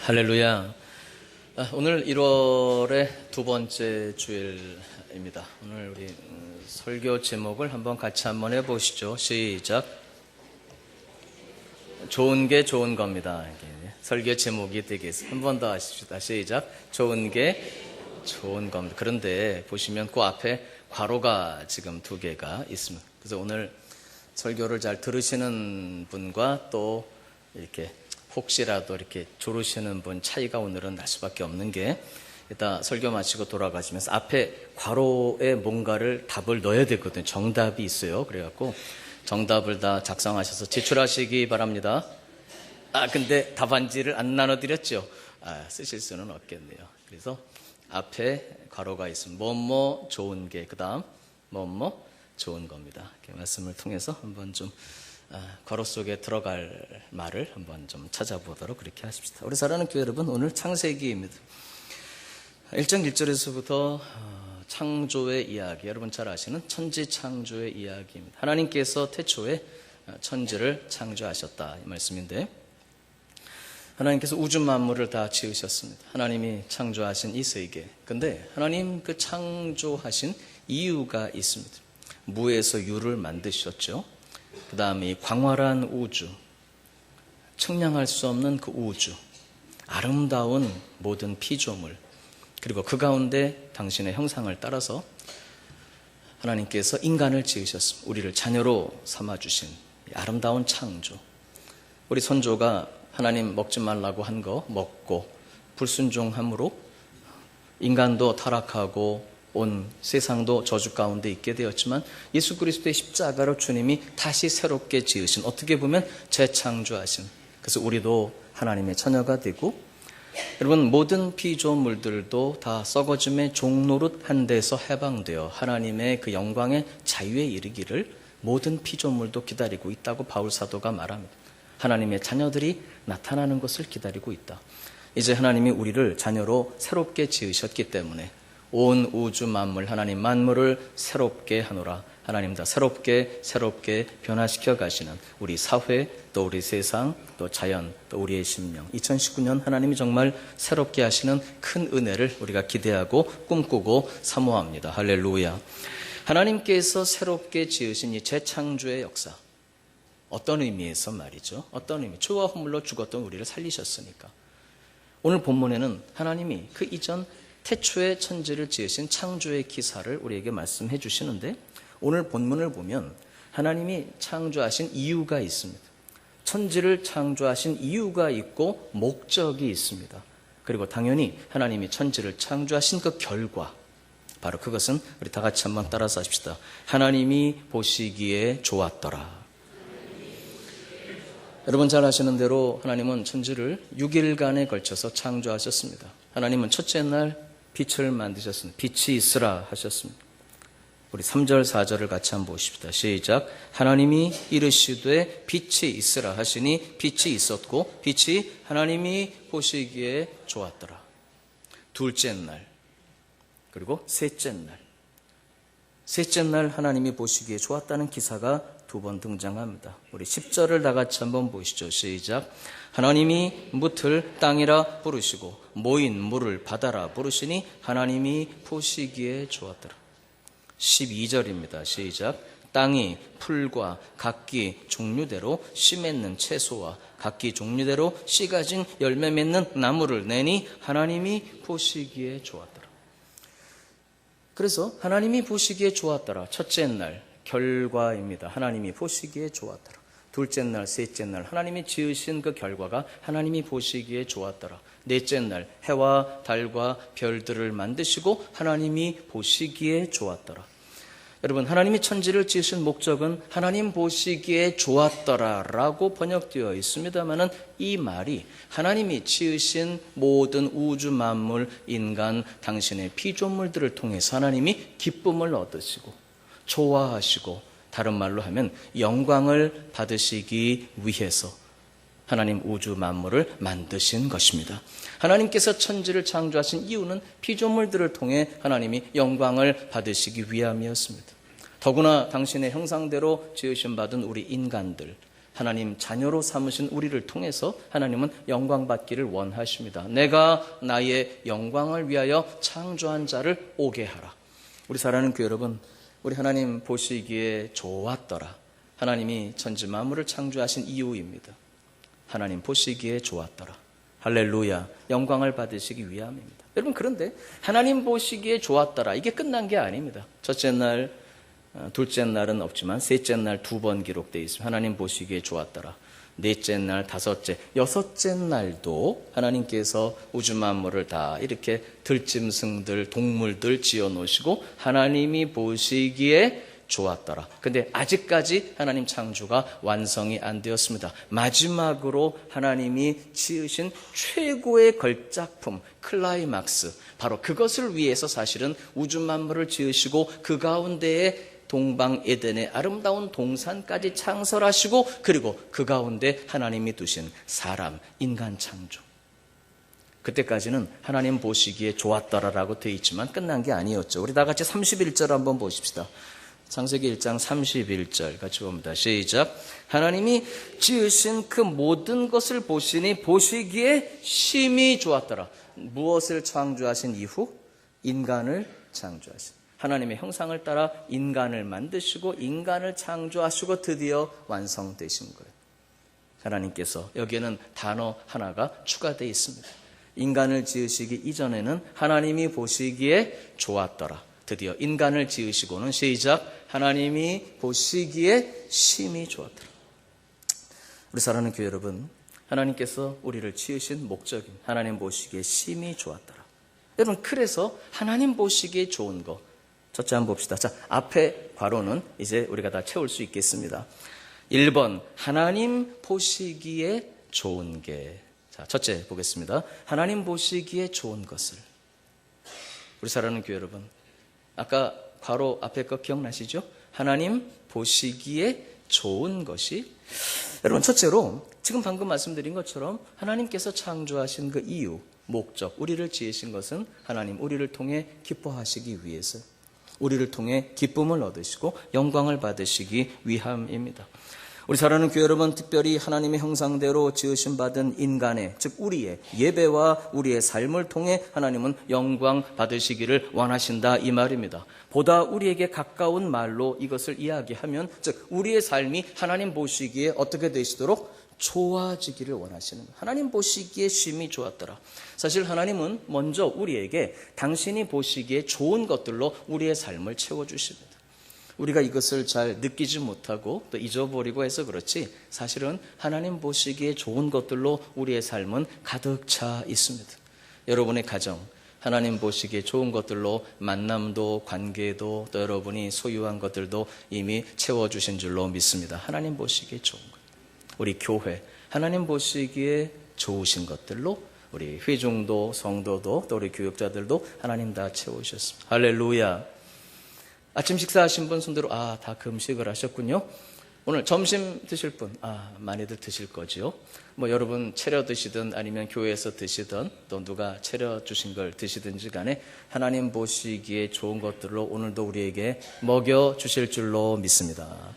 할렐루야. 오늘 1월의 두 번째 주일입니다. 오늘 우리 설교 제목을 같이 한번 해보시죠. 시작. 좋은 게 좋은 겁니다. 설교 제목이 되겠습니다. 한 번 더 하십시다. 시작. 좋은 게 좋은 겁니다. 그런데 보시면 그 앞에 괄호가 지금 두 개가 있습니다. 그래서 오늘 설교를 잘 들으시는 분과 또 이렇게 혹시라도 이렇게 조르시는 분 차이가 오늘은 날 수밖에 없는 게, 일단 설교 마치고 돌아가시면서 앞에 괄호에 뭔가를 답을 넣어야 되거든요. 정답이 있어요. 그래갖고 정답을 다 작성하셔서 제출하시기 바랍니다. 근데 답안지를 안 나눠드렸죠. 쓰실 수는 없겠네요. 그래서 앞에 괄호가 있으면 뭐뭐 좋은 게, 그 다음 뭐뭐 좋은 겁니다. 이렇게 말씀을 통해서 한번 좀 괄호 속에 들어갈 말을 한번 좀 찾아보도록 그렇게 하십시다. 우리 사랑하는 교회 여러분, 오늘 창세기입니다. 1장 1절에서부터 창조의 이야기, 여러분 잘 아시는 천지 창조의 이야기입니다. 하나님께서 태초에 천지를 창조하셨다, 이 말씀인데, 하나님께서 우주 만물을 다 지으셨습니다. 하나님이 창조하신 이 세계. 근데 하나님 그 창조하신 이유가 있습니다. 무에서 유를 만드셨죠. 그 다음에 이 광활한 우주, 측량할 수 없는 그 우주, 아름다운 모든 피조물, 그리고 그 가운데 당신의 형상을 따라서 하나님께서 인간을 지으셨습니다. 우리를 자녀로 삼아주신 아름다운 창조. 우리 선조가 하나님 먹지 말라고 한 거 먹고 불순종함으로 인간도 타락하고 온 세상도 저주 가운데 있게 되었지만, 예수 그리스도의 십자가로 주님이 다시 새롭게 지으신, 어떻게 보면 재창조하신, 그래서 우리도 하나님의 자녀가 되고, 여러분 모든 피조물들도 다 썩어짐의 종노릇한 데서 해방되어 하나님의 그 영광의 자유에 이르기를 모든 피조물도 기다리고 있다고 바울 사도가 말합니다. 하나님의 자녀들이 나타나는 것을 기다리고 있다. 이제 하나님이 우리를 자녀로 새롭게 지으셨기 때문에 온 우주 만물, 하나님 만물을 새롭게 하노라. 하나님 다 새롭게 변화시켜 가시는 우리 사회, 또 우리 세상, 또 자연, 또 우리의 심령, 2019년 하나님이 정말 새롭게 하시는 큰 은혜를 우리가 기대하고 꿈꾸고 사모합니다. 할렐루야. 하나님께서 새롭게 지으신 이 재창조의 역사, 어떤 의미에서 말이죠? 어떤 의미? 죄와 허물로 죽었던 우리를 살리셨으니까. 오늘 본문에는 하나님이 그 이전 태초에 천지를 지으신 창조의 기사를 우리에게 말씀해 주시는데, 오늘 본문을 보면 하나님이 창조하신 이유가 있습니다. 천지를 창조하신 이유가 있고 목적이 있습니다. 그리고 당연히 하나님이 천지를 창조하신 그 결과, 바로 그것은 우리 다 같이 한번 따라서 합시다. 하나님이 보시기에 좋았더라. 여러분 잘 아시는 대로 하나님은 천지를 6일간에 걸쳐서 창조하셨습니다. 하나님은 첫째 날 빛을 만드셨습니다. 빛이 있으라 하셨습니다. 우리 3절 4절을 같이 한번 보십시다. 시작. 하나님이 이르시되 빛이 있으라 하시니 빛이 있었고 빛이 하나님이 보시기에 좋았더라. 둘째 날, 그리고 셋째 날. 셋째 날 하나님이 보시기에 좋았다는 기사가 두 번 등장합니다. 우리 10절을 다 같이 한번 보시죠. 시작. 하나님이 뭇을 땅이라 부르시고 모인 물을 바다라 부르시니 하나님이 보시기에 좋았더라. 12절입니다. 시작. 땅이 풀과 각기 종류대로 씨 맺는 채소와 각기 종류대로 씨 가진 열매 맺는 나무를 내니 하나님이 보시기에 좋았더라. 그래서 하나님이 보시기에 좋았더라. 첫째 날 결과입니다. 하나님이 보시기에 좋았더라. 둘째 날, 셋째 날 하나님이 지으신 그 결과가 하나님이 보시기에 좋았더라. 넷째 날 해와 달과 별들을 만드시고 하나님이 보시기에 좋았더라. 여러분, 하나님이 천지를 지으신 목적은 하나님 보시기에 좋았더라라고 번역되어 있습니다만은, 이 말이 하나님이 지으신 모든 우주 만물, 인간, 당신의 피조물들을 통해서 하나님이 기쁨을 얻으시고 좋아하시고, 다른 말로 하면 영광을 받으시기 위해서 하나님 우주 만물을 만드신 것입니다. 하나님께서 천지를 창조하신 이유는 피조물들을 통해 하나님이 영광을 받으시기 위함이었습니다. 더구나 당신의 형상대로 지으신 받은 우리 인간들, 하나님 자녀로 삼으신 우리를 통해서 하나님은 영광 받기를 원하십니다. 내가 나의 영광을 위하여 창조한 자를 오게 하라. 우리 사랑하는 교회 여러분, 우리 하나님 보시기에 좋았더라. 하나님이 천지 만물을 창조하신 이유입니다. 하나님 보시기에 좋았더라. 할렐루야. 영광을 받으시기 위함입니다. 여러분, 그런데 하나님 보시기에 좋았더라, 이게 끝난 게 아닙니다. 첫째 날, 둘째 날은 없지만 셋째 날 2번 기록되어 있습니다. 하나님 보시기에 좋았더라. 넷째 날, 다섯째, 여섯째 날도 하나님께서 우주 만물을 다 이렇게 들짐승들, 동물들 지어 놓으시고 하나님이 보시기에 좋았더라. 근데 아직까지 하나님 창조가 완성이 안 되었습니다. 마지막으로 하나님이 지으신 최고의 걸작품, 클라이막스, 바로 그것을 위해서 사실은 우주 만물을 지으시고 그 가운데에 동방 에덴의 아름다운 동산까지 창설하시고, 그리고 그 가운데 하나님이 두신 사람, 인간 창조. 그때까지는 하나님 보시기에 좋았더라라고 되어 있지만 끝난 게 아니었죠. 우리 다 같이 31절 한번 보십시다. 창세기 1장 31절 같이 봅니다. 시작. 하나님이 지으신 그 모든 것을 보시니 보시기에 심히 좋았더라. 무엇을 창조하신 이후? 인간을 창조하신. 하나님의 형상을 따라 인간을 만드시고 인간을 창조하시고 드디어 완성되신 거예요. 하나님께서 여기에는 단어 하나가 추가되어 있습니다. 인간을 지으시기 이전에는 하나님이 보시기에 좋았더라. 드디어 인간을 지으시고는 시작. 하나님이 보시기에 심히 좋았더라. 우리 사랑하는 교회 여러분, 하나님께서 우리를 지으신 목적인 하나님 보시기에 심히 좋았더라. 여러분, 그래서 하나님 보시기에 좋은 거 첫째 한번 봅시다. 자, 앞에 괄호는 이제 우리가 다 채울 수 있겠습니다. 1번, 하나님 보시기에 좋은 게. 자, 첫째 보겠습니다. 하나님 보시기에 좋은 것을. 우리 사랑하는 교회 여러분, 아까 괄호 앞에 거 기억나시죠? 하나님 보시기에 좋은 것이. 여러분, 첫째로 지금 방금 말씀드린 것처럼 하나님께서 창조하신 그 이유, 목적, 우리를 지으신 것은 하나님 우리를 통해 기뻐하시기 위해서, 우리를 통해 기쁨을 얻으시고 영광을 받으시기 위함입니다. 우리 사랑하는 교회 여러분, 특별히 하나님의 형상대로 지으심 받은 인간의, 즉 우리의 예배와 우리의 삶을 통해 하나님은 영광 받으시기를 원하신다, 이 말입니다. 보다 우리에게 가까운 말로 이것을 이야기하면, 즉 우리의 삶이 하나님 보시기에 어떻게 되시도록 좋아지기를 원하시는 거예요. 하나님 보시기에 심히 좋았더라. 사실 하나님은 먼저 우리에게 당신이 보시기에 좋은 것들로 우리의 삶을 채워주십니다. 우리가 이것을 잘 느끼지 못하고 또 잊어버리고 해서 그렇지, 사실은 하나님 보시기에 좋은 것들로 우리의 삶은 가득 차 있습니다. 여러분의 가정, 하나님 보시기에 좋은 것들로 만남도 관계도 또 여러분이 소유한 것들도 이미 채워주신 줄로 믿습니다. 하나님 보시기에 좋은 것. 우리 교회, 하나님 보시기에 좋으신 것들로 우리 회중도 성도도 또 우리 교육자들도 하나님 다 채우셨습니다. 할렐루야. 아침 식사하신 분 손들어. 다 금식을 하셨군요. 오늘 점심 드실 분, 많이들 드실 거죠. 여러분 차려 드시든 아니면 교회에서 드시든 또 누가 차려 주신 걸 드시든지 간에 하나님 보시기에 좋은 것들로 오늘도 우리에게 먹여 주실 줄로 믿습니다.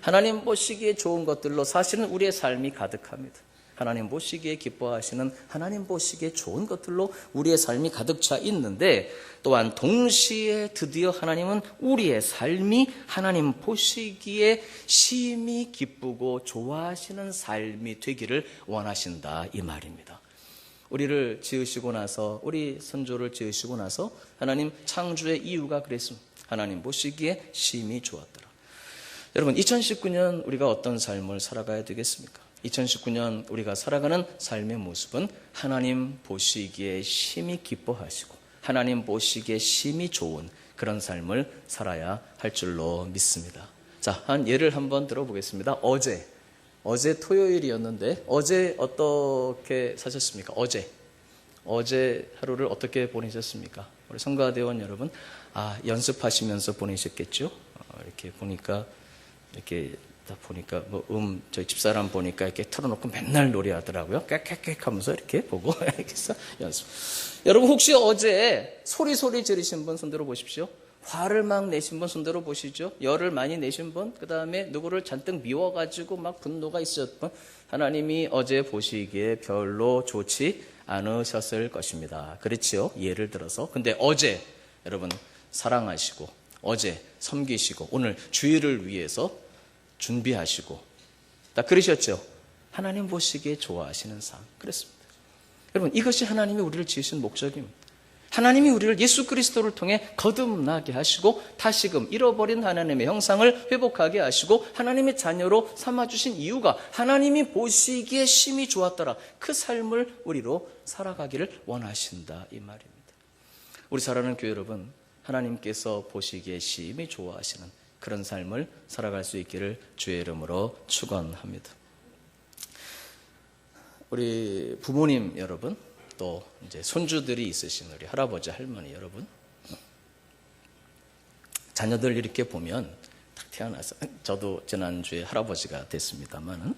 하나님 보시기에 좋은 것들로 사실은 우리의 삶이 가득합니다. 하나님 보시기에 기뻐하시는, 하나님 보시기에 좋은 것들로 우리의 삶이 가득 차 있는데, 또한 동시에 드디어 하나님은 우리의 삶이 하나님 보시기에 심히 기쁘고 좋아하시는 삶이 되기를 원하신다, 이 말입니다. 우리를 지으시고 나서, 우리 선조를 지으시고 나서 하나님 창조의 이유가 그랬습니다. 하나님 보시기에 심히 좋았더라. 여러분, 2019년 우리가 어떤 삶을 살아가야 되겠습니까? 2019년 우리가 살아가는 삶의 모습은 하나님 보시기에 심히 기뻐하시고 하나님 보시기에 심히 좋은 그런 삶을 살아야 할 줄로 믿습니다. 자, 한 예를 한번 들어보겠습니다. 어제 토요일이었는데 어제 어떻게 사셨습니까? 어제 하루를 어떻게 보내셨습니까? 우리 성가대원 여러분, 연습하시면서 보내셨겠죠? 이렇게 보니까 저희 집사람 보니까 이렇게 틀어놓고 맨날 노래하더라고요. 꽥꽥꽥 하면서 이렇게 보고, 이렇게 해서 연습. 여러분, 혹시 어제 소리 지르신 분 손 들어 보십시오. 화를 막 내신 분 손들어 보시죠. 열을 많이 내신 분, 그 다음에 누구를 잔뜩 미워가지고 막 분노가 있었던 분, 하나님이 어제 보시기에 별로 좋지 않으셨을 것입니다. 그렇지요? 예를 들어서. 근데 어제 여러분 사랑하시고, 어제 섬기시고, 오늘 주일을 위해서 준비하시고, 다 그러셨죠? 하나님 보시기에 좋아하시는 삶. 그렇습니다. 여러분, 이것이 하나님이 우리를 지으신 목적입니다. 하나님이 우리를 예수 그리스도를 통해 거듭나게 하시고 다시금 잃어버린 하나님의 형상을 회복하게 하시고 하나님의 자녀로 삼아주신 이유가 하나님이 보시기에 심히 좋았더라. 그 삶을 우리로 살아가기를 원하신다 이 말입니다. 우리 사랑하는 교회 여러분, 하나님께서 보시기에 심히 좋아하시는 그런 삶을 살아갈 수 있기를 주의 이름으로 축원합니다. 우리 부모님 여러분, 또 이제 손주들이 있으신 우리 할아버지 할머니 여러분, 자녀들 이렇게 보면 딱 태어나서, 저도 지난주에 할아버지가 됐습니다만은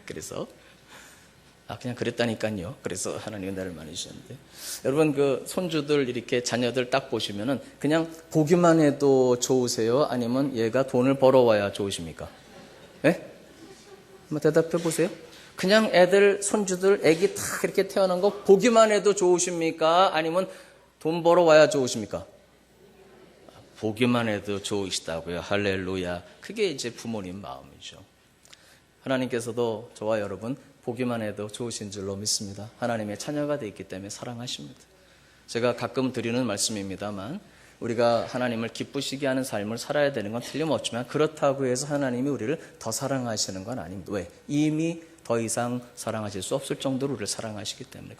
그래서 그냥 그랬다니까요. 그래서 하나님이 나를 많이 주셨는데, 여러분 그 손주들 이렇게 자녀들 딱 보시면은 그냥 보기만 해도 좋으세요? 아니면 얘가 돈을 벌어와야 좋으십니까? 예? 한번 대답해 보세요. 그냥 애들, 손주들, 애기 딱 이렇게 태어난 거 보기만 해도 좋으십니까? 아니면 돈 벌어와야 좋으십니까? 보기만 해도 좋으시다고요. 할렐루야. 그게 이제 부모님 마음이죠. 하나님께서도 저와 여러분 보기만 해도 좋으신 줄로 믿습니다. 하나님의 자녀가 되어 있기 때문에 사랑하십니다. 제가 가끔 드리는 말씀입니다만, 우리가 하나님을 기쁘시게 하는 삶을 살아야 되는 건 틀림없지만, 그렇다고 해서 하나님이 우리를 더 사랑하시는 건 아닙니다. 왜? 이미 더 이상 사랑하실 수 없을 정도로 우리를 사랑하시기 때문에.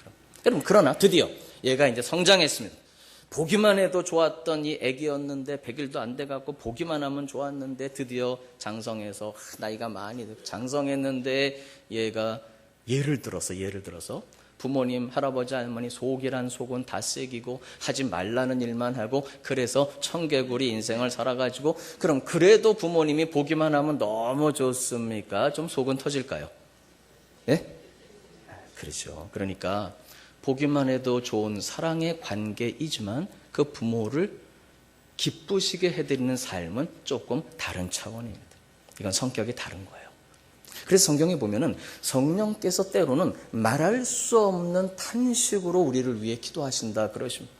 여러분, 그러나 드디어 얘가 이제 성장했습니다. 보기만 해도 좋았던 이 애기였는데 100일도 안 돼갖고 보기만 하면 좋았는데 드디어 장성해서 나이가 많이 장성했는데 얘가 예를 들어서 부모님, 할아버지, 할머니 속이란 속은 다 새기고 하지 말라는 일만 하고, 그래서 청개구리 인생을 살아가지고, 그럼 그래도 부모님이 보기만 하면 너무 좋습니까? 좀 속은 터질까요? 예? 그렇죠. 그러니까 보기만 해도 좋은 사랑의 관계이지만 그 부모를 기쁘시게 해드리는 삶은 조금 다른 차원입니다. 이건 성격이 다른 거예요. 그래서 성경에 보면은 성령께서 때로는 말할 수 없는 탄식으로 우리를 위해 기도하신다 그러십니다.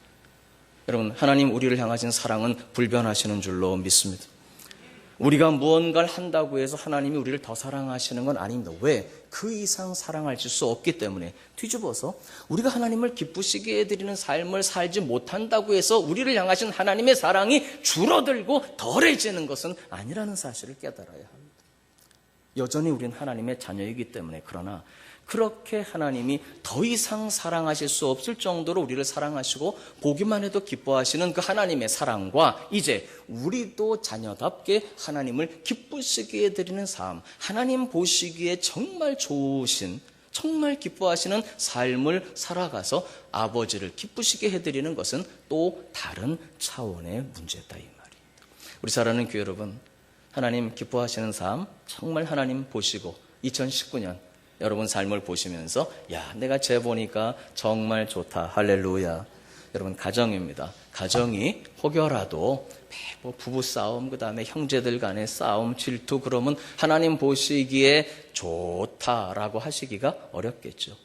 여러분, 하나님 우리를 향하신 사랑은 불변하시는 줄로 믿습니다. 우리가 무언가를 한다고 해서 하나님이 우리를 더 사랑하시는 건 아닙니다. 왜? 그 이상 사랑하실 수 없기 때문에. 뒤집어서 우리가 하나님을 기쁘시게 해드리는 삶을 살지 못한다고 해서 우리를 향하신 하나님의 사랑이 줄어들고 덜해지는 것은 아니라는 사실을 깨달아야 합니다. 여전히 우리는 하나님의 자녀이기 때문에. 그러나 그렇게 하나님이 더 이상 사랑하실 수 없을 정도로 우리를 사랑하시고 보기만 해도 기뻐하시는 그 하나님의 사랑과, 이제 우리도 자녀답게 하나님을 기쁘시게 해드리는 삶, 하나님 보시기에 정말 좋으신, 정말 기뻐하시는 삶을 살아가서 아버지를 기쁘시게 해드리는 것은 또 다른 차원의 문제다 이 말입니다. 우리 사랑하는 교회 여러분, 하나님 기뻐하시는 삶, 정말 하나님 보시고 2019년 여러분 삶을 보시면서, 야, 내가 쟤 보니까 정말 좋다. 할렐루야. 여러분, 가정입니다. 가정이 혹여라도 뭐 부부싸움, 그 다음에 형제들 간의 싸움, 질투, 그러면 하나님 보시기에 좋다라고 하시기가 어렵겠죠.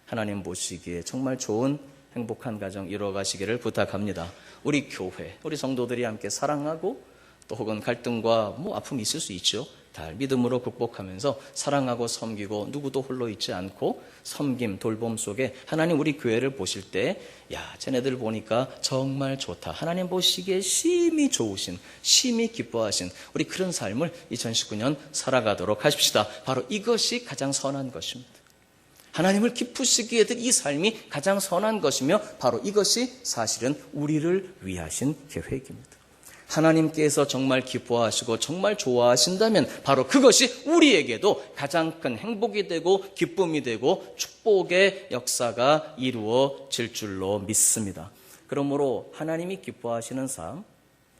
하나님 보시기에 정말 좋은 행복한 가정 이루어가시기를 부탁합니다. 우리 교회, 우리 성도들이 함께 사랑하고, 또 혹은 갈등과 아픔이 있을 수 있죠. 다 믿음으로 극복하면서 사랑하고 섬기고, 누구도 홀로 있지 않고 섬김, 돌봄 속에 하나님 우리 교회를 보실 때, 야, 쟤네들 보니까 정말 좋다. 하나님 보시기에 심히 좋으신, 심히 기뻐하신 우리 그런 삶을 2019년 살아가도록 하십시다. 바로 이것이 가장 선한 것입니다. 하나님을 기쁘시게 해드릴 이 삶이 가장 선한 것이며, 바로 이것이 사실은 우리를 위하신 계획입니다. 하나님께서 정말 기뻐하시고 정말 좋아하신다면 바로 그것이 우리에게도 가장 큰 행복이 되고 기쁨이 되고 축복의 역사가 이루어질 줄로 믿습니다. 그러므로 하나님이 기뻐하시는 삶,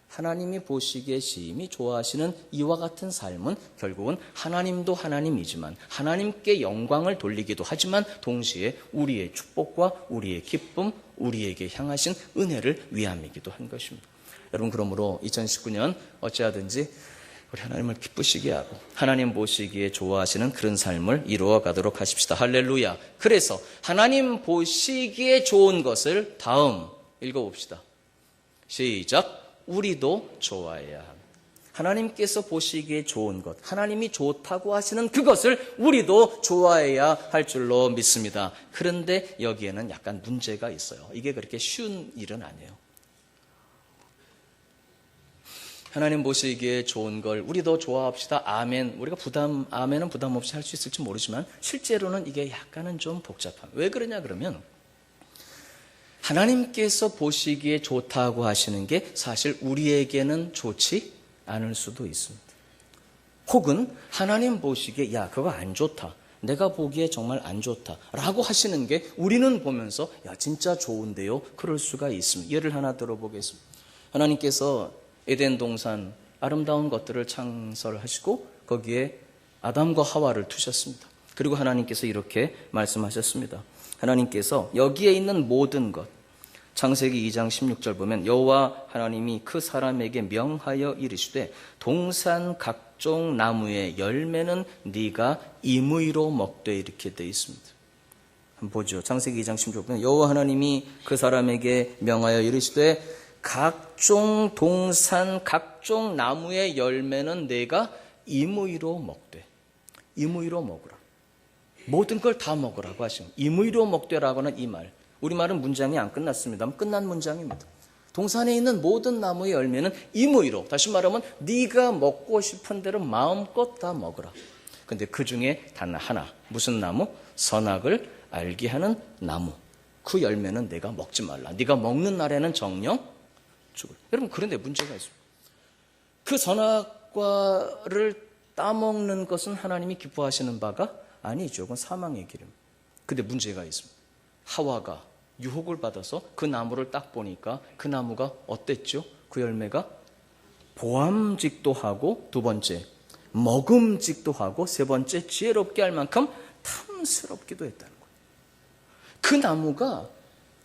하나님이 보시기에 심히 좋아하시는 이와 같은 삶은 결국은 하나님도 하나님이지만 하나님께 영광을 돌리기도 하지만 동시에 우리의 축복과 우리의 기쁨, 우리에게 향하신 은혜를 위함이기도 한 것입니다. 여러분, 그러므로 2019년 어찌하든지 우리 하나님을 기쁘시게 하고 하나님 보시기에 좋아하시는 그런 삶을 이루어 가도록 하십시다. 할렐루야. 그래서 하나님 보시기에 좋은 것을 다음 읽어봅시다. 시작. 우리도 좋아해야 합니다. 하나님께서 보시기에 좋은 것, 하나님이 좋다고 하시는 그것을 우리도 좋아해야 할 줄로 믿습니다. 그런데 여기에는 약간 문제가 있어요. 이게 그렇게 쉬운 일은 아니에요. 하나님 보시기에 좋은 걸 우리도 좋아합시다. 아멘. 우리가 아멘은 부담 없이 할 수 있을지 모르지만 실제로는 이게 약간은 좀 복잡합니다. 왜 그러냐 그러면 하나님께서 보시기에 좋다고 하시는 게 사실 우리에게는 좋지 않을 수도 있습니다. 혹은 하나님 보시기에 야, 그거 안 좋다. 내가 보기에 정말 안 좋다. 라고 하시는 게 우리는 보면서 야, 진짜 좋은데요. 그럴 수가 있습니다. 예를 하나 들어보겠습니다. 하나님께서 에덴 동산 아름다운 것들을 창설하시고 거기에 아담과 하와를 두셨습니다. 그리고 하나님께서 이렇게 말씀하셨습니다. 하나님께서 여기에 있는 모든 것, 창세기 2장 16절 보면 여호와 하나님이 그 사람에게 명하여 이르시되 동산 각종 나무의 열매는 네가 임의로 먹되 이렇게 되어 있습니다. 한번 보죠. 창세기 2장 16절 보면 여호와 하나님이 그 사람에게 명하여 이르시되 각종 동산 각종 나무의 열매는 내가 임의로 먹되. 임의로 먹으라. 모든 걸 다 먹으라고 하시면 임의로 먹되라고 하는 이 말, 우리말은 문장이 안 끝났습니다. 끝난 문장입니다. 동산에 있는 모든 나무의 열매는 임의로, 다시 말하면 네가 먹고 싶은 대로 마음껏 다 먹으라. 근데 그 중에 단 하나, 무슨 나무? 선악을 알게 하는 나무. 그 열매는 내가 먹지 말라. 네가 먹는 날에는 정령 죽을. 여러분, 그런데 문제가 있습니다. 그 선악과를 따먹는 것은 하나님이 기뻐하시는 바가 아니죠. 그건 사망의 길입니다. 근데 문제가 있습니다. 하와가 유혹을 받아서 그 나무를 딱 보니까 그 나무가 어땠죠? 그 열매가 보암직도 하고, 두 번째 먹음직도 하고, 세 번째 지혜롭게 할 만큼 탐스럽기도 했다는 거예요. 그 나무가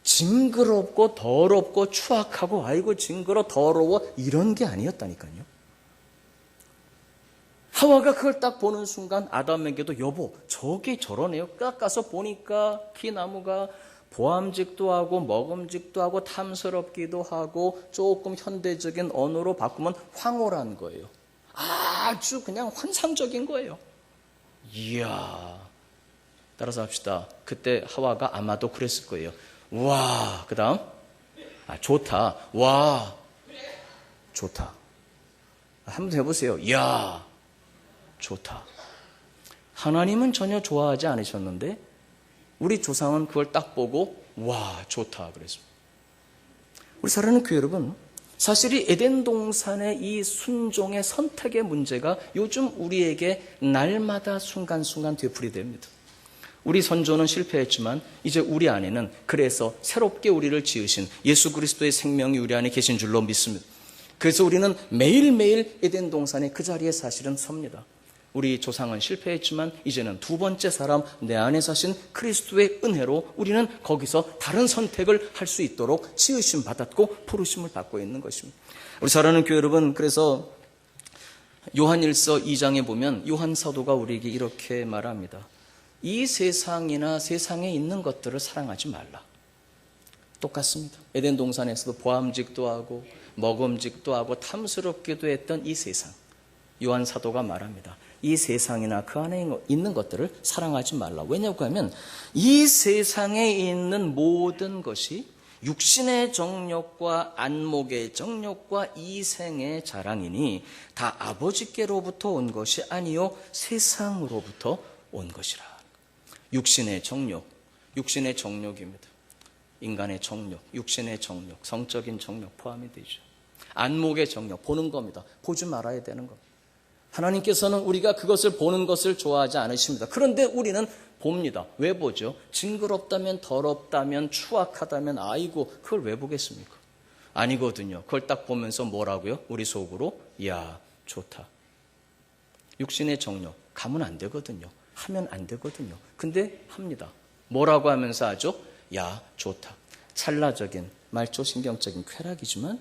징그럽고 더럽고 추악하고 아이고 징그러 더러워 이런 게 아니었다니까요. 하와가 그걸 딱 보는 순간 아담에게도 여보 저게 저러네요. 깎아서 보니까 그 나무가 보암직도 하고 먹음직도 하고 탐스럽기도 하고 조금 현대적인 언어로 바꾸면 황홀한 거예요. 아주 그냥 환상적인 거예요. 이야. 따라서 합시다. 그때 하와가 아마도 그랬을 거예요. 와, 그 다음 좋다. 와, 좋다. 한번 해보세요. 이야, 좋다. 하나님은 전혀 좋아하지 않으셨는데 우리 조상은 그걸 딱 보고 와, 좋다 그랬습니다. 우리 사랑하는 교회 여러분, 사실 이 에덴 동산의 이 순종의 선택의 문제가 요즘 우리에게 날마다 순간순간 되풀이됩니다. 우리 선조는 실패했지만 이제 우리 안에는 그래서 새롭게 우리를 지으신 예수 그리스도의 생명이 우리 안에 계신 줄로 믿습니다. 그래서 우리는 매일매일 에덴 동산의 그 자리에 사실은 섭니다. 우리 조상은 실패했지만 이제는 두 번째 사람 내 안에 사신 그리스도의 은혜로 우리는 거기서 다른 선택을 할 수 있도록 지으심 받았고 부르심을 받고 있는 것입니다. 우리 사랑하는 교회 여러분, 그래서 요한일서 2장에 보면 요한 사도가 우리에게 이렇게 말합니다. 이 세상이나 세상에 있는 것들을 사랑하지 말라. 똑같습니다. 에덴 동산에서도 보암직도 하고 먹음직도 하고 탐스럽기도 했던 이 세상, 요한 사도가 말합니다. 이 세상이나 그 안에 있는 것들을 사랑하지 말라. 왜냐고 하면 이 세상에 있는 모든 것이 육신의 정욕과 안목의 정욕과 이생의 자랑이니 다 아버지께로부터 온 것이 아니요 세상으로부터 온 것이라. 육신의 정욕, 육신의 정욕입니다. 인간의 정욕, 육신의 정욕, 성적인 정욕 포함이 되죠. 안목의 정욕, 보는 겁니다. 보지 말아야 되는 겁니다. 하나님께서는 우리가 그것을 보는 것을 좋아하지 않으십니다. 그런데 우리는 봅니다. 왜 보죠? 징그럽다면, 더럽다면, 추악하다면 아이고 그걸 왜 보겠습니까? 아니거든요. 그걸 딱 보면서 뭐라고요? 우리 속으로 야 좋다. 육신의 정욕 가면 안 되거든요. 하면 안 되거든요. 근데 합니다. 뭐라고 하면서 하죠? 야 좋다. 찰나적인 말초신경적인 쾌락이지만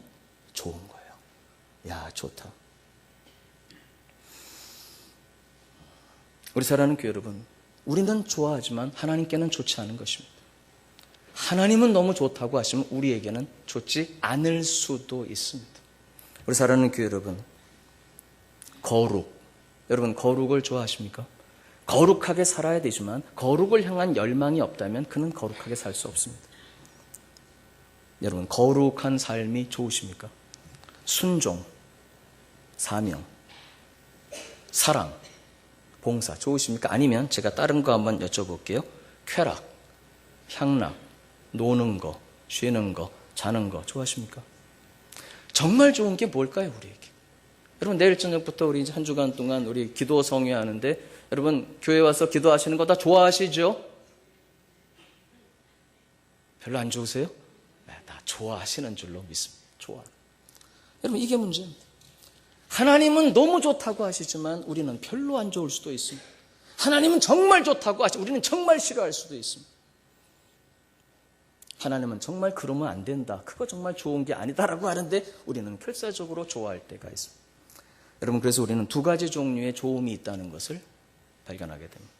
좋은 거예요. 야, 좋다. 우리 사랑하는 교회 여러분, 우리는 좋아하지만 하나님께는 좋지 않은 것입니다. 하나님은 너무 좋다고 하시면 우리에게는 좋지 않을 수도 있습니다. 우리 사랑하는 교회 여러분, 거룩. 여러분, 거룩을 좋아하십니까? 거룩하게 살아야 되지만 거룩을 향한 열망이 없다면 그는 거룩하게 살 수 없습니다. 여러분, 거룩한 삶이 좋으십니까? 순종, 사명, 사랑, 봉사 좋으십니까? 아니면 제가 다른 거 한번 여쭤볼게요. 쾌락, 향락, 노는 거, 쉬는 거, 자는 거 좋아하십니까? 정말 좋은 게 뭘까요, 우리에게? 여러분, 내일 저녁부터 우리 이제 한 주간 동안 우리 기도 성회하는데 여러분, 교회 와서 기도하시는 거 다 좋아하시죠? 별로 안 좋으세요? 네, 다 좋아하시는 줄로 믿습니다. 좋아. 여러분, 이게 문제입니다. 하나님은 너무 좋다고 하시지만 우리는 별로 안 좋을 수도 있습니다. 하나님은 정말 좋다고 하시지만 우리는 정말 싫어할 수도 있습니다. 하나님은 정말 그러면 안 된다. 그거 정말 좋은 게 아니다라고 하는데 우리는 필사적으로 좋아할 때가 있습니다. 여러분, 그래서 우리는 두 가지 종류의 좋음이 있다는 것을 발견하게 됩니다.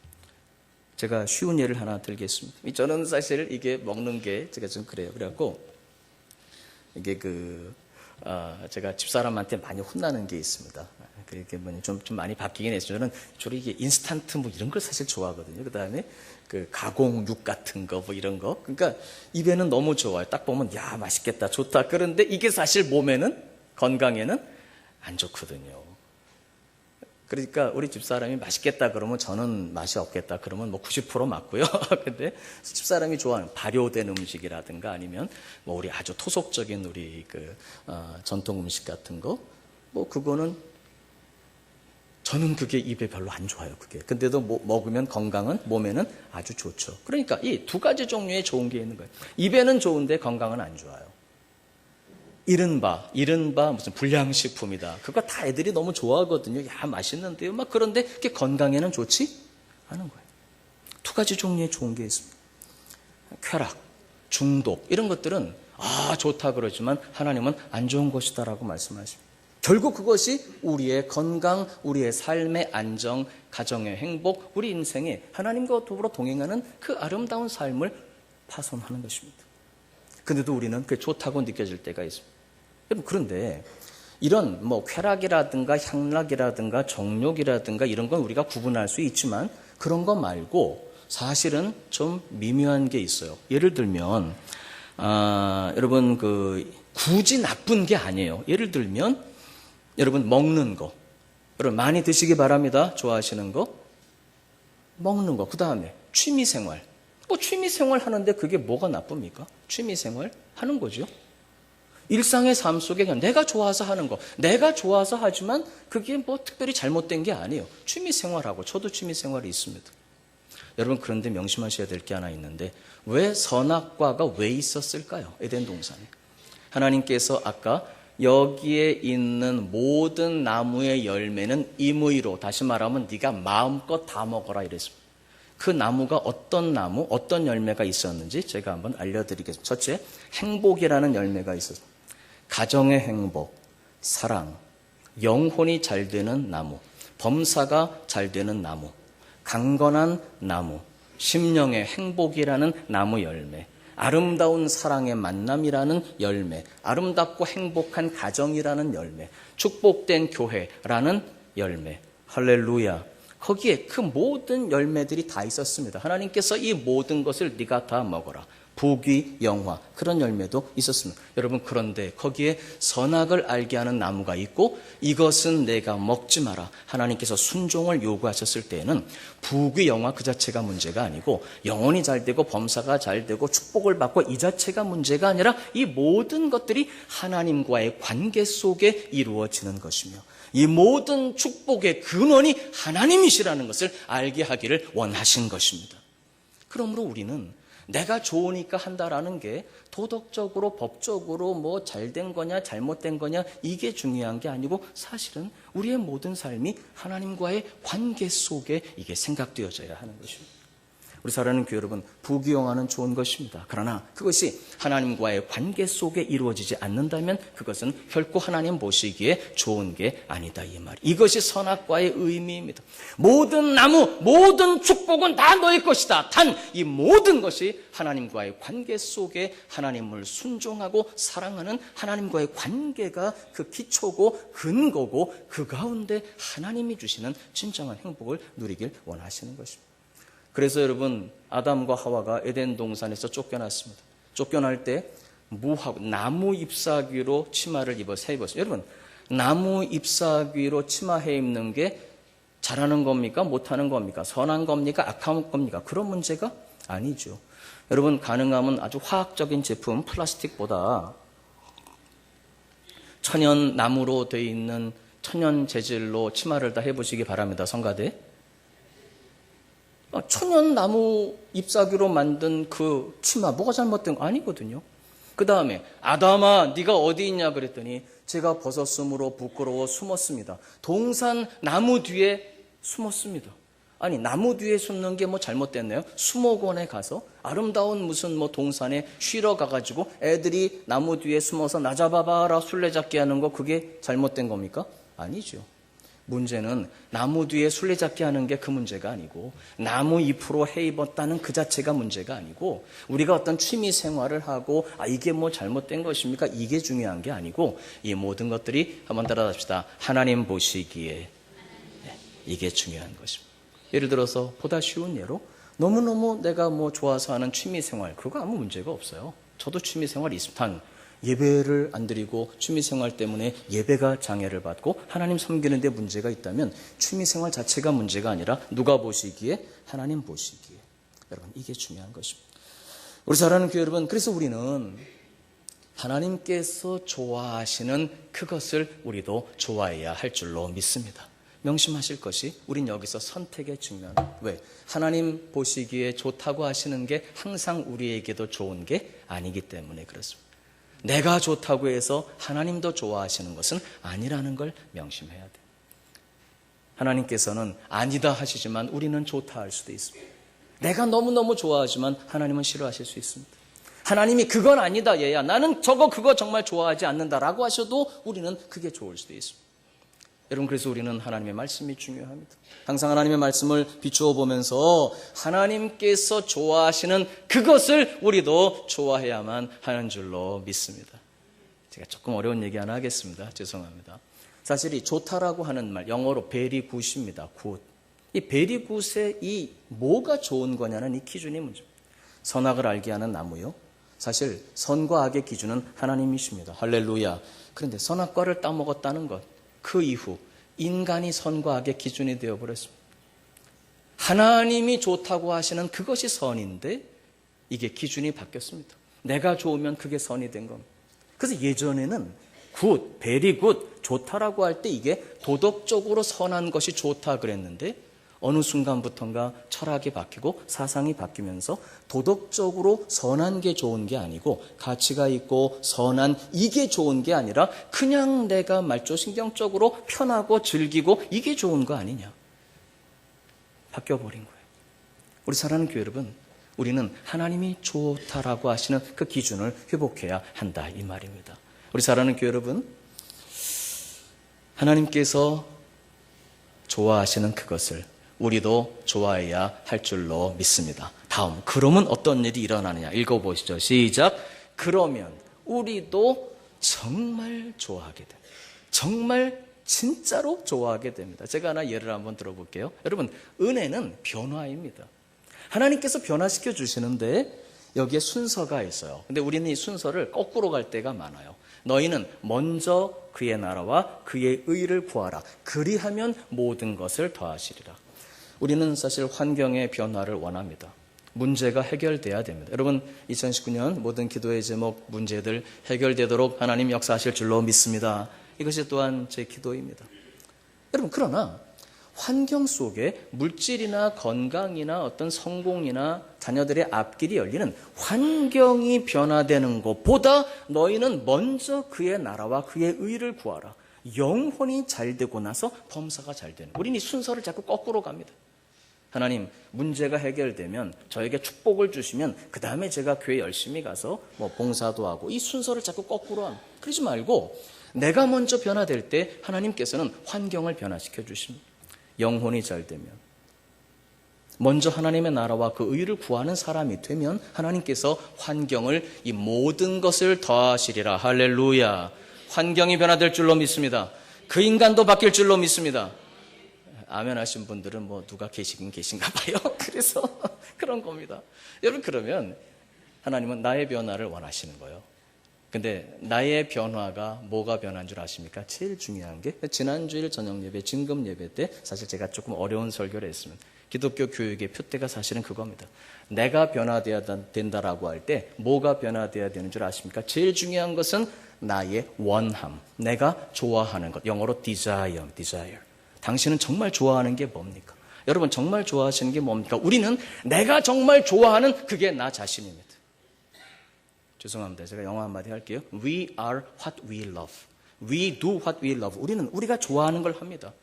제가 쉬운 예를 하나 들겠습니다. 저는 사실 이게 먹는 게 제가 좀 그래요. 그래갖고 이게 제가 집사람한테 많이 혼나는 게 있습니다. 그렇게 좀 많이 바뀌긴 했어요. 저는 주로 이게 인스턴트 뭐 이런 걸 사실 좋아하거든요. 그 다음에 가공육 같은 거 뭐 이런 거. 그러니까 입에는 너무 좋아요. 딱 보면 야, 맛있겠다, 좋다. 그런데 이게 사실 몸에는, 건강에는 안 좋거든요. 그러니까 우리 집사람이 맛있겠다 그러면 저는 맛이 없겠다 그러면 뭐 90% 맞고요. 근데 집사람이 좋아하는 발효된 음식이라든가 아니면 뭐 우리 아주 토속적인 우리 전통 음식 같은 거, 뭐 그거는 저는 그게 입에 별로 안 좋아요. 그게. 근데도 먹으면 건강은 몸에는 아주 좋죠. 그러니까 이 두 가지 종류의 좋은 게 있는 거예요. 입에는 좋은데 건강은 안 좋아요. 이른바 무슨 불량식품이다. 그거 다 애들이 너무 좋아하거든요. 야, 맛있는데요. 막 그런데 그게 건강에는 좋지 않은 거예요. 두 가지 종류의 좋은 게 있습니다. 쾌락, 중독 이런 것들은 좋다 그러지만 하나님은 안 좋은 것이다라고 말씀하십니다. 결국 그것이 우리의 건강, 우리의 삶의 안정, 가정의 행복, 우리 인생에 하나님과 더불어 동행하는 그 아름다운 삶을 파손하는 것입니다. 근데도 우리는 그게 좋다고 느껴질 때가 있습니다. 여러분, 그런데 이런 쾌락이라든가 향락이라든가 정욕이라든가 이런 건 우리가 구분할 수 있지만 그런 거 말고 사실은 좀 미묘한 게 있어요. 예를 들면 여러분 굳이 나쁜 게 아니에요. 예를 들면 여러분 먹는 거, 여러분 많이 드시기 바랍니다. 좋아하시는 거 먹는 거. 그 다음에 취미생활. 취미생활 하는데 그게 뭐가 나쁩니까? 취미생활 하는 거죠. 일상의 삶 속에 그냥 내가 좋아서 하는 거, 내가 좋아서 하지만 그게 특별히 잘못된 게 아니에요. 취미생활하고 저도 취미생활이 있습니다. 여러분, 그런데 명심하셔야 될 게 하나 있는데 왜 선악과가 왜 있었을까요? 에덴 동산에. 하나님께서 아까 여기에 있는 모든 나무의 열매는 임의로, 다시 말하면 네가 마음껏 다 먹어라 이랬습니다. 그 나무가 어떤 나무, 어떤 열매가 있었는지 제가 한번 알려드리겠습니다. 첫째, 행복이라는 열매가 있었습니다. 가정의 행복, 사랑, 영혼이 잘 되는 나무, 범사가 잘 되는 나무, 강건한 나무, 심령의 행복이라는 나무 열매, 아름다운 사랑의 만남이라는 열매, 아름답고 행복한 가정이라는 열매, 축복된 교회라는 열매. 할렐루야. 거기에 그 모든 열매들이 다 있었습니다. 하나님께서 이 모든 것을 네가 다 먹어라. 부귀, 영화, 그런 열매도 있었습니다. 여러분, 그런데 거기에 선악을 알게 하는 나무가 있고 이것은 내가 먹지 마라. 하나님께서 순종을 요구하셨을 때에는 부귀, 영화 그 자체가 문제가 아니고 영혼이 잘 되고 범사가 잘 되고 축복을 받고 이 자체가 문제가 아니라 이 모든 것들이 하나님과의 관계 속에 이루어지는 것이며 이 모든 축복의 근원이 하나님이시라는 것을 알게 하기를 원하신 것입니다. 그러므로 우리는 내가 좋으니까 한다라는 게 도덕적으로, 법적으로 잘된 거냐 잘못된 거냐 이게 중요한 게 아니고 사실은 우리의 모든 삶이 하나님과의 관계 속에 이게 생각되어져야 하는 것입니다. 우리 사랑하는 교회 여러분, 부귀영화는 좋은 것입니다. 그러나 그것이 하나님과의 관계 속에 이루어지지 않는다면 그것은 결코 하나님 보시기에 좋은 게 아니다 이 말. 이것이 선악과의 의미입니다. 모든 나무, 모든 축복은 다 너의 것이다. 단 이 모든 것이 하나님과의 관계 속에 하나님을 순종하고 사랑하는 하나님과의 관계가 그 기초고 근거고 그 가운데 하나님이 주시는 진정한 행복을 누리길 원하시는 것입니다. 그래서 여러분, 아담과 하와가 에덴 동산에서 쫓겨났습니다. 쫓겨날 때 나무 잎사귀로 치마를 입었어요. 여러분, 나무 잎사귀로 치마해 입는 게 잘하는 겁니까? 못하는 겁니까? 선한 겁니까? 악한 겁니까? 그런 문제가 아니죠. 여러분, 가능하면 아주 화학적인 제품, 플라스틱보다 천연 나무로 되어 있는 천연 재질로 치마를 다 해보시기 바랍니다. 성가대. 천연 나무 잎사귀로 만든 그 치마 뭐가 잘못된 거 아니거든요. 그 다음에 아담아 네가 어디 있냐 그랬더니 제가 벗었으므로 부끄러워 숨었습니다. 동산 나무 뒤에 숨었습니다. 아니 나무 뒤에 숨는 게 뭐 잘못됐나요? 수목원에 가서 아름다운 무슨 뭐 동산에 쉬러 가가지고 애들이 나무 뒤에 숨어서 나 잡아봐라 술래잡기 하는 거 그게 잘못된 겁니까? 아니죠. 문제는 나무 뒤에 술래잡기 하는 게 그 문제가 아니고 나무 잎으로 해 입었다는 그 자체가 문제가 아니고 우리가 어떤 취미 생활을 하고 이게 뭐 잘못된 것입니까? 이게 중요한 게 아니고 이 모든 것들이 한번 따라합시다. 하나님 보시기에 이게 중요한 것입니다. 예를 들어서 보다 쉬운 예로 너무너무 내가 뭐 좋아서 하는 취미 생활 그거 아무 문제가 없어요. 저도 취미 생활이 있습니다. 단 예배를 안 드리고 취미생활 때문에 예배가 장애를 받고 하나님 섬기는 데 문제가 있다면 취미생활 자체가 문제가 아니라 누가 보시기에? 하나님 보시기에. 여러분 이게 중요한 것입니다. 우리 사랑하는 교회 여러분, 그래서 우리는 하나님께서 좋아하시는 그것을 우리도 좋아해야 할 줄로 믿습니다. 명심하실 것이 우린 여기서 선택의 측면. 왜? 하나님 보시기에 좋다고 하시는 게 항상 우리에게도 좋은 게 아니기 때문에 그렇습니다. 내가 좋다고 해서 하나님도 좋아하시는 것은 아니라는 걸 명심해야 돼요. 하나님께서는 아니다 하시지만 우리는 좋다 할 수도 있습니다. 내가 너무너무 좋아하지만 하나님은 싫어하실 수 있습니다. 하나님이 그건 아니다 얘야 나는 그거 정말 좋아하지 않는다라고 하셔도 우리는 그게 좋을 수도 있습니다. 여러분 그래서 우리는 하나님의 말씀이 중요합니다. 항상 하나님의 말씀을 비추어 보면서 하나님께서 좋아하시는 그것을 우리도 좋아해야만 하는 줄로 믿습니다. 제가 조금 어려운 얘기 하나 하겠습니다. 죄송합니다. 사실 이 좋다라고 하는 말 영어로 very good입니다. good. 이 very good의 이 뭐가 좋은 거냐는 이 기준이 문제입니다. 선악을 알게 하는 나무요. 사실 선과 악의 기준은 하나님이십니다. 할렐루야. 그런데 선악과를 따먹었다는 것 그 이후 인간이 선과 악의 기준이 되어버렸습니다. 하나님이 좋다고 하시는 그것이 선인데 이게 기준이 바뀌었습니다. 내가 좋으면 그게 선이 된 겁니다. 그래서 예전에는 good, very good, 좋다라고 할 때 이게 도덕적으로 선한 것이 좋다 그랬는데 어느 순간부터인가 철학이 바뀌고 사상이 바뀌면서 도덕적으로 선한 게 좋은 게 아니고 가치가 있고 선한 이게 좋은 게 아니라 그냥 내가 말초신경적으로 편하고 즐기고 이게 좋은 거 아니냐. 바뀌어버린 거예요. 우리 사랑하는 교회 여러분, 우리는 하나님이 좋다라고 하시는 그 기준을 회복해야 한다 이 말입니다. 우리 사랑하는 교회 여러분, 하나님께서 좋아하시는 그것을 우리도 좋아해야 할 줄로 믿습니다. 다음, 그러면 어떤 일이 일어나느냐 읽어보시죠. 시작. 그러면 우리도 정말 좋아하게 됩니다. 정말 진짜로 좋아하게 됩니다. 제가 하나 예를 한번 들어볼게요. 여러분, 은혜는 변화입니다. 하나님께서 변화시켜 주시는데 여기에 순서가 있어요. 근데 우리는 이 순서를 거꾸로 갈 때가 많아요. 너희는 먼저 그의 나라와 그의 의를 구하라. 그리하면 모든 것을 더하시리라. 우리는 사실 환경의 변화를 원합니다. 문제가 해결돼야 됩니다. 여러분 2019년 모든 기도의 제목 문제들 해결되도록 하나님 역사하실 줄로 믿습니다. 이것이 또한 제 기도입니다. 여러분 그러나 환경 속에 물질이나 건강이나 어떤 성공이나 자녀들의 앞길이 열리는 환경이 변화되는 것보다 너희는 먼저 그의 나라와 그의 의를 구하라. 영혼이 잘 되고 나서 범사가 잘 되는. 우리는 이 순서를 자꾸 거꾸로 갑니다. 하나님, 문제가 해결되면 저에게 축복을 주시면 그 다음에 제가 교회 열심히 가서 봉사도 하고, 이 순서를 자꾸 거꾸로 하면 그러지 말고 내가 먼저 변화될 때 하나님께서는 환경을 변화시켜 주십니다. 영혼이 잘 되면, 먼저 하나님의 나라와 그 의를 구하는 사람이 되면 하나님께서 환경을, 이 모든 것을 더하시리라. 할렐루야. 환경이 변화될 줄로 믿습니다. 그 인간도 바뀔 줄로 믿습니다. 아멘 하신 분들은 누가 계시긴 계신가 봐요. 그래서 그런 겁니다. 여러분, 그러면 하나님은 나의 변화를 원하시는 거예요. 근데 나의 변화가 뭐가 변한 줄 아십니까? 제일 중요한 게, 지난주일 저녁 예배, 진금 예배 때 사실 제가 조금 어려운 설교를 했으면, 기독교 교육의 표대가 사실은 그겁니다. 내가 변화되어야 된다라고 할 때 뭐가 변화되어야 되는 줄 아십니까? 제일 중요한 것은 나의 원함, 내가 좋아하는 것, 영어로 desire. 당신은 정말 좋아하는 게 뭡니까? 여러분, 정말 좋아하시는 게 뭡니까? 우리는 내가 정말 좋아하는 그게 나 자신입니다. 죄송합니다. 제가 영어 한마디 할게요. We are what we love. We do what we love. 우리는 우리가 좋아하는 걸 합니다.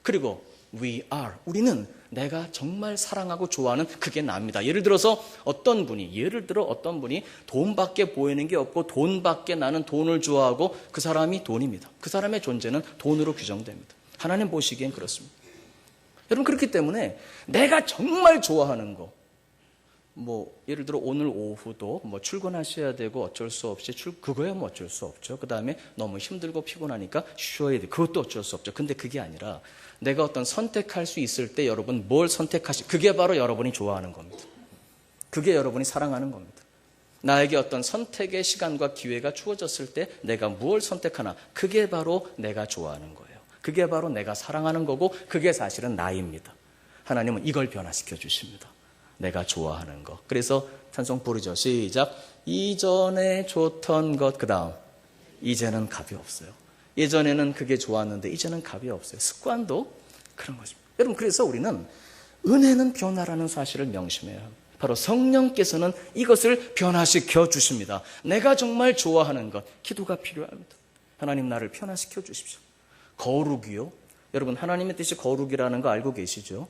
그리고 we are, 우리는 내가 정말 사랑하고 좋아하는 그게 나입니다. 예를 들어 어떤 분이 돈밖에 보이는 게 없고 돈밖에, 나는 돈을 좋아하고, 그 사람이 돈입니다. 그 사람의 존재는 돈으로 규정됩니다. 하나님 보시기엔 그렇습니다. 여러분, 그렇기 때문에 내가 정말 좋아하는 거, 예를 들어 오늘 오후도 출근하셔야 되고 어쩔 수 없이 그거야 어쩔 수 없죠. 그 다음에 너무 힘들고 피곤하니까 쉬어야 돼. 그것도 어쩔 수 없죠. 근데 그게 아니라 내가 어떤 선택할 수 있을 때 여러분 뭘 그게 바로 여러분이 좋아하는 겁니다. 그게 여러분이 사랑하는 겁니다. 나에게 어떤 선택의 시간과 기회가 주어졌을 때 내가 무엇을 선택하나, 그게 바로 내가 좋아하는 거예요. 그게 바로 내가 사랑하는 거고, 그게 사실은 나입니다. 하나님은 이걸 변화시켜 주십니다. 내가 좋아하는 거. 그래서 찬송 부르죠. 시작. 이전에 좋던 것, 그 다음 이제는 값이 없어요. 예전에는 그게 좋았는데 이제는 값이 없어요. 습관도 그런 것입니다. 여러분, 그래서 우리는 은혜는 변화라는 사실을 명심해야 합니다. 바로 성령께서는 이것을 변화시켜 주십니다. 내가 정말 좋아하는 것, 기도가 필요합니다. 하나님, 나를 변화시켜 주십시오. 거룩이요. 여러분, 하나님의 뜻이 거룩이라는 거 알고 계시죠?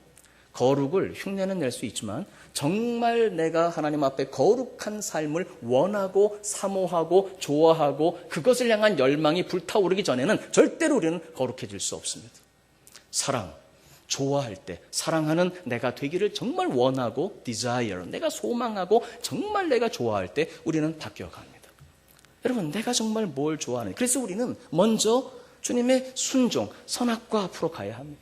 거룩을 흉내는 낼 수 있지만 정말 내가 하나님 앞에 거룩한 삶을 원하고 사모하고 좋아하고 그것을 향한 열망이 불타오르기 전에는 절대로 우리는 거룩해질 수 없습니다. 사랑, 좋아할 때, 사랑하는 내가 되기를 정말 원하고 desire, 내가 소망하고 정말 내가 좋아할 때 우리는 바뀌어갑니다. 여러분, 내가 정말 뭘 좋아하는지, 그래서 우리는 먼저 주님의 순종, 선악과 앞으로 가야 합니다.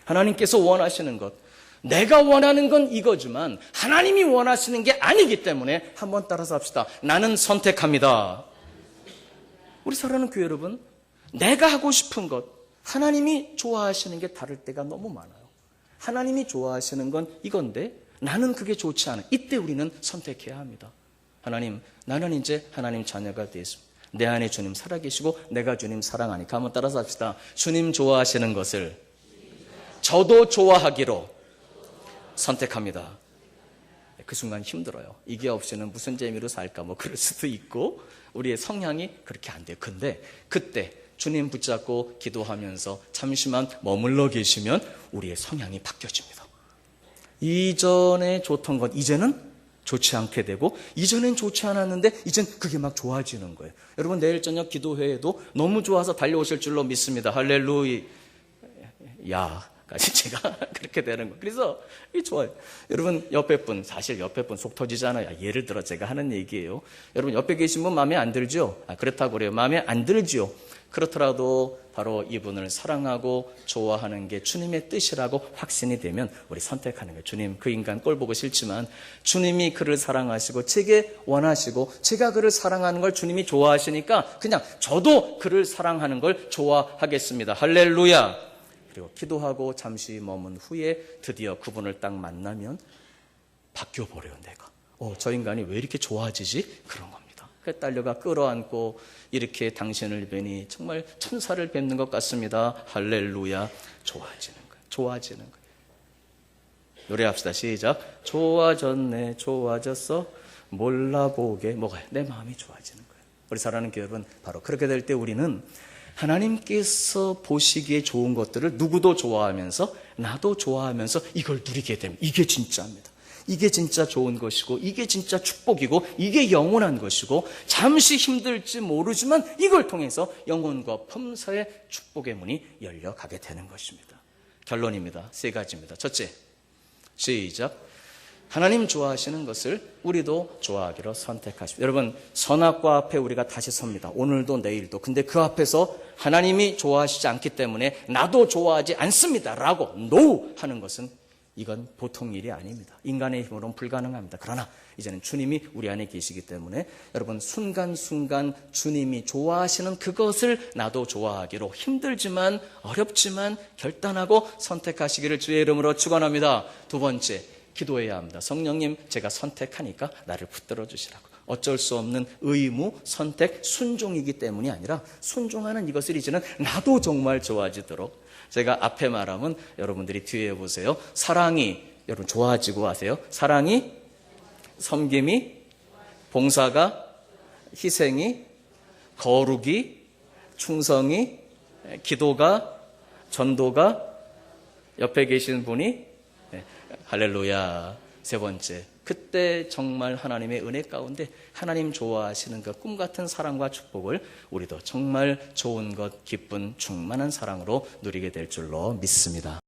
하나님께서 원하시는 것, 내가 원하는 건 이거지만 하나님이 원하시는 게 아니기 때문에 한번 따라서 합시다. 나는 선택합니다. 우리 사랑하는 교회 여러분, 내가 하고 싶은 것, 하나님이 좋아하시는 게 다를 때가 너무 많아요. 하나님이 좋아하시는 건 이건데 나는 그게 좋지 않아. 이때 우리는 선택해야 합니다. 하나님, 나는 이제 하나님 자녀가 되었습니다. 내 안에 주님 살아계시고 내가 주님 사랑하니까 한번 따라서 합시다. 주님 좋아하시는 것을 저도 좋아하기로 선택합니다. 그 순간 힘들어요. 이게 없이는 무슨 재미로 살까 그럴 수도 있고 우리의 성향이 그렇게 안 돼요. 근데 그때 주님 붙잡고 기도하면서 잠시만 머물러 계시면 우리의 성향이 바뀌어집니다. 이전에 좋던 것 이제는 좋지 않게 되고, 이전엔 좋지 않았는데 이젠 그게 막 좋아지는 거예요. 여러분, 내일 저녁 기도회에도 너무 좋아서 달려오실 줄로 믿습니다. 할렐루야. 까지 제가 그렇게 되는 거예요. 그래서 이게 좋아요. 여러분, 사실 옆에 분 속 터지잖아요. 예를 들어 제가 하는 얘기예요. 여러분, 옆에 계신 분 마음에 안 들죠? 그렇다고 그래요. 마음에 안 들지요. 그렇더라도 바로 이분을 사랑하고 좋아하는 게 주님의 뜻이라고 확신이 되면 우리 선택하는 거예요. 주님, 그 인간 꼴 보고 싫지만 주님이 그를 사랑하시고 제게 원하시고 제가 그를 사랑하는 걸 주님이 좋아하시니까 그냥 저도 그를 사랑하는 걸 좋아하겠습니다. 할렐루야. 그리고 기도하고 잠시 머문 후에 드디어 그분을 딱 만나면 바뀌어버려요. 내가 저 인간이 왜 이렇게 좋아지지? 그런 겁니다. 그 딸려가 끌어안고 이렇게 당신을 뵈니 정말 천사를 뵙는 것 같습니다. 할렐루야. 좋아지는 거예요. 노래합시다. 시작. 좋아졌네, 좋아졌어, 몰라보게. 뭐가요? 내 마음이 좋아지는 거예요. 우리 사랑하는 교회 여러분, 바로 그렇게 될 때 우리는 하나님께서 보시기에 좋은 것들을 누구도 좋아하면서 나도 좋아하면서 이걸 누리게 되면 이게 진짜입니다. 이게 진짜 좋은 것이고 이게 진짜 축복이고 이게 영원한 것이고 잠시 힘들지 모르지만 이걸 통해서 영혼과 범사의 축복의 문이 열려가게 되는 것입니다. 결론입니다. 3가지입니다. 첫째, 시작. 하나님 좋아하시는 것을 우리도 좋아하기로 선택하십시오. 여러분, 선악과 앞에 우리가 다시 섭니다. 오늘도 내일도. 근데 그 앞에서 하나님이 좋아하시지 않기 때문에 나도 좋아하지 않습니다 라고 NO 하는 것은 이건 보통 일이 아닙니다. 인간의 힘으로는 불가능합니다. 그러나 이제는 주님이 우리 안에 계시기 때문에 여러분, 순간순간 주님이 좋아하시는 그것을 나도 좋아하기로 힘들지만 어렵지만 결단하고 선택하시기를 주의 이름으로 축원합니다. 2번째, 기도해야 합니다. 성령님, 제가 선택하니까 나를 붙들어 주시라고. 어쩔 수 없는 의무, 선택, 순종이기 때문이 아니라 순종하는 이것을 이제는 나도 정말 좋아지도록. 제가 앞에 말하면 여러분들이 뒤에 보세요. 사랑이, 여러분 좋아지고 하세요. 사랑이, 섬김이, 봉사가, 희생이, 거룩이, 충성이, 기도가, 전도가, 옆에 계신 분이 할렐루야. 3번째, 그때 정말 하나님의 은혜 가운데 하나님 좋아하시는 그 꿈같은 사랑과 축복을 우리도 정말 좋은 것, 기쁜 충만한 사랑으로 누리게 될 줄로 믿습니다.